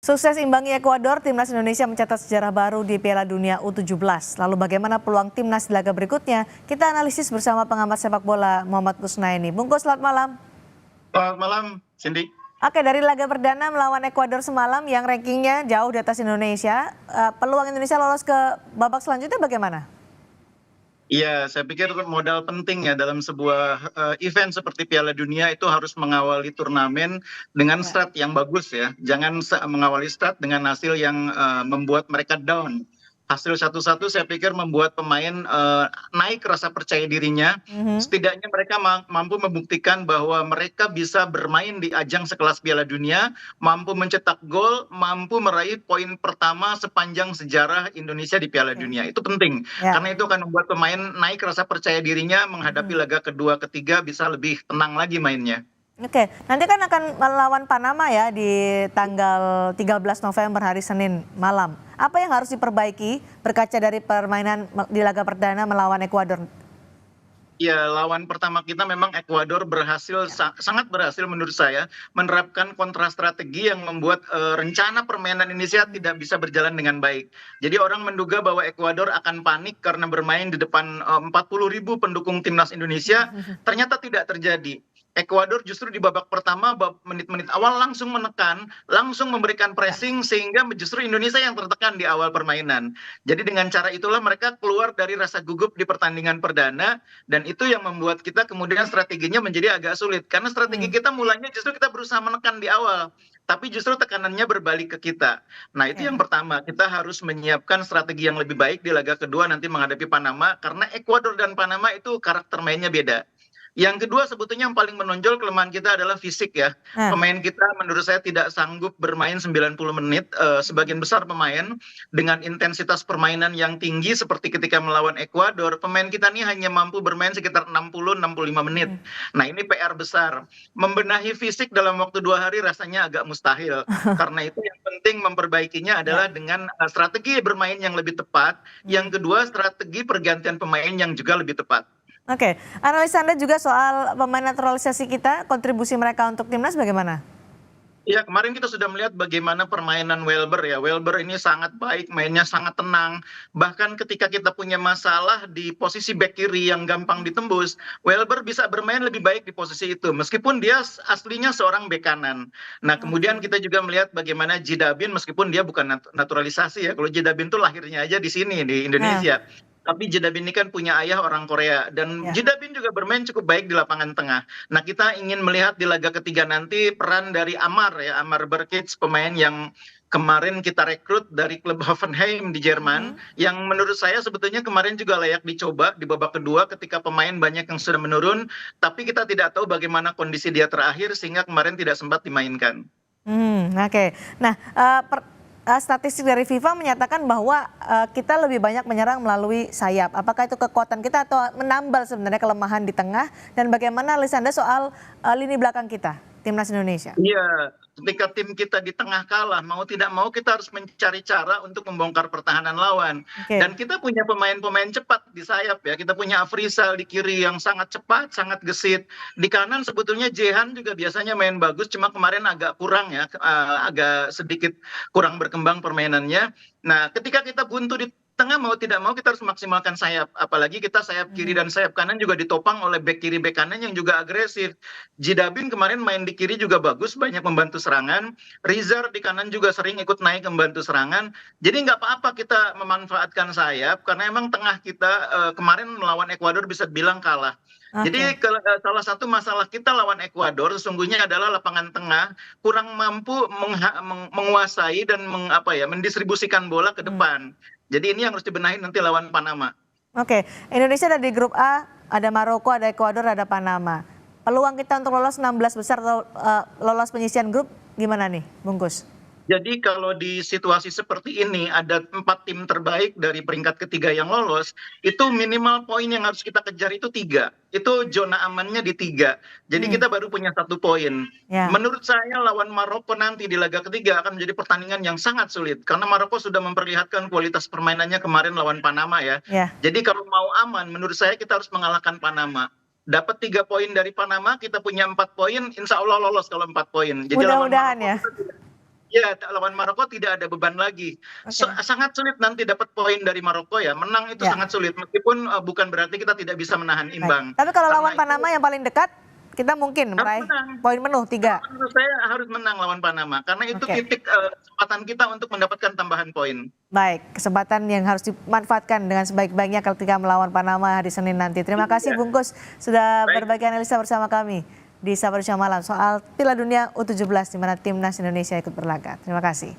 Sukses imbangi Ekuador, Timnas Indonesia mencatat sejarah baru di Piala Dunia U17. Lalu bagaimana peluang Timnas di laga berikutnya? Kita analisis bersama pengamat sepak bola Muhammad Kusnaini. Bungkus, selamat malam. Selamat malam, Cindy. Oke, dari laga perdana melawan Ekuador semalam yang rankingnya jauh di atas Indonesia, peluang Indonesia lolos ke babak selanjutnya bagaimana? Iya, saya pikir modal penting ya dalam sebuah event seperti Piala Dunia itu harus mengawali turnamen dengan Ya. start yang bagus ya. Jangan mengawali start dengan hasil yang membuat mereka down. Hasil 1-1 saya pikir membuat pemain naik rasa percaya dirinya. Mhm. Setidaknya mereka mampu membuktikan bahwa mereka bisa bermain di ajang sekelas Piala Dunia, mampu mencetak gol, mampu meraih poin pertama sepanjang sejarah Indonesia di Piala Oke. Dunia. Itu penting. Ya. Karena itu akan membuat pemain naik rasa percaya dirinya menghadapi Mhm. laga kedua, ketiga bisa lebih tenang lagi mainnya. Oke, nanti kan akan melawan Panama ya di tanggal 13 November hari Senin malam. Apa yang harus diperbaiki berkaca dari permainan di laga perdana melawan Ekuador? Ya, lawan pertama kita memang Ekuador berhasil, Ya. sangat berhasil menurut saya menerapkan kontra strategi yang membuat rencana permainan Indonesia tidak bisa berjalan dengan baik. Jadi orang menduga bahwa Ekuador akan panik karena bermain di depan 40.000 pendukung timnas Indonesia, ternyata tidak terjadi. Ekuador justru di babak pertama, menit-menit awal langsung menekan, langsung memberikan Ya. pressing sehingga justru Indonesia yang tertekan di awal permainan. Jadi dengan cara itulah mereka keluar dari rasa gugup di pertandingan perdana. Dan itu yang membuat kita kemudian strateginya menjadi agak sulit. Karena strategi Hmm. kita mulanya justru kita berusaha menekan di awal. Tapi justru tekanannya berbalik ke kita. Nah itu Oke. yang pertama, kita harus menyiapkan strategi yang lebih baik di laga kedua nanti menghadapi Panama. Karena Ekuador dan Panama itu karakter mainnya beda. Yang kedua sebetulnya yang paling menonjol kelemahan kita adalah fisik ya. Nah. Pemain kita menurut saya tidak sanggup bermain 90 menit. Sebagian besar pemain dengan intensitas permainan yang tinggi seperti ketika melawan Ekuador, pemain kita ini hanya mampu bermain sekitar 60-65 menit. Nah ini PR besar. Membenahi fisik dalam waktu 2 hari rasanya agak mustahil. Karena itu yang penting memperbaikinya Ya. adalah dengan strategi bermain yang lebih tepat. Yang kedua strategi pergantian pemain yang juga lebih tepat. Oke, analis Anda juga soal pemain naturalisasi kita, kontribusi mereka untuk timnas bagaimana? Ya, kemarin kita sudah melihat bagaimana permainan Welber ya. Welber ini sangat baik, mainnya sangat tenang. Bahkan ketika kita punya masalah di posisi back kiri yang gampang ditembus, Welber bisa bermain lebih baik di posisi itu. Meskipun dia aslinya seorang bek kanan. Nah, kemudian Oke. kita juga melihat bagaimana Jidabin meskipun dia bukan naturalisasi ya. Kalau Jidabin tuh lahirnya aja di sini, di Nah. Indonesia. Tapi Jidabin ini kan punya ayah orang Korea. Dan Ya. Jidabin juga bermain cukup baik di lapangan tengah. Nah, kita ingin melihat di laga ketiga nanti peran dari Amar ya, Amar Berkic, pemain yang kemarin kita rekrut dari klub Hoffenheim di Jerman, Mhm. yang menurut saya sebetulnya kemarin juga layak dicoba di babak kedua ketika pemain banyak yang sudah menurun, tapi kita tidak tahu bagaimana kondisi dia terakhir sehingga kemarin tidak sempat dimainkan. Oke. Nah, statistik dari FIFA menyatakan bahwa kita lebih banyak menyerang melalui sayap. Apakah itu kekuatan kita atau menambal sebenarnya kelemahan di tengah? Dan bagaimana analis Anda soal lini belakang kita, timnas Indonesia? Iya, ketika tim kita di tengah kalah, mau tidak mau kita harus mencari cara untuk membongkar pertahanan lawan. Oke. Dan kita punya pemain-pemain cepat di sayap ya. Kita punya Afrizal di kiri yang sangat cepat, sangat gesit. Di kanan sebetulnya Jehan juga biasanya main bagus, cuma kemarin agak kurang ya, agak sedikit kurang berkembang permainannya. Nah, ketika kita buntu di tengah mau tidak mau kita harus maksimalkan sayap. Apalagi kita sayap kiri Mhm. dan sayap kanan juga ditopang oleh bek kiri bek kanan yang juga agresif. Jidabin kemarin main di kiri juga bagus, banyak membantu serangan. Rizar di kanan juga sering ikut naik membantu serangan. Jadi nggak apa-apa kita memanfaatkan sayap, karena emang tengah kita kemarin melawan Ekuador bisa bilang kalah. Jadi Oke. salah satu masalah kita lawan Ekuador sesungguhnya adalah lapangan tengah kurang mampu menguasai dan mendistribusikan bola ke Hmm. depan. Jadi ini yang harus dibenahi nanti lawan Panama. Oke, Indonesia ada di grup A, ada Maroko, ada Ekuador, ada Panama. Peluang kita untuk lolos 16 besar atau lolos penyisihan grup gimana nih, Bungkus? Jadi kalau di situasi seperti ini ada 4 tim terbaik dari peringkat ketiga yang lolos, itu minimal poin yang harus kita kejar itu 3. Itu zona amannya di 3. Jadi Hmm. kita baru punya 1 poin. Ya. Menurut saya lawan Maroko nanti di laga ketiga akan menjadi pertandingan yang sangat sulit. Karena Maroko sudah memperlihatkan kualitas permainannya kemarin lawan Panama ya. Ya. Jadi kalau mau aman, menurut saya kita harus mengalahkan Panama. Dapat 3 poin dari Panama, kita punya 4 poin, insya Allah lolos kalau 4 poin. Jadi lawan Mudah-mudahan Maroko ya. kita Ya, lawan Maroko tidak ada beban lagi. Oke. Sangat sulit nanti dapat poin dari Maroko ya. Menang itu Ya, sangat sulit, meskipun bukan berarti kita tidak bisa menahan baik. imbang. Tapi kalau Karena lawan itu Panama yang paling dekat, kita mungkin harus meraih menang. poin penuh 3. Menurut saya harus menang lawan Panama, karena itu Oke. titik kesempatan kita untuk mendapatkan tambahan poin. Baik, kesempatan yang harus dimanfaatkan dengan sebaik-baiknya ketika melawan Panama hari Senin nanti. Terima kasih Iya. Bungkus sudah Baik. berbagi analisa bersama kami di Sapa Indonesia Malam soal Piala Dunia U17 di mana timnas Indonesia ikut berlaga. Terima kasih.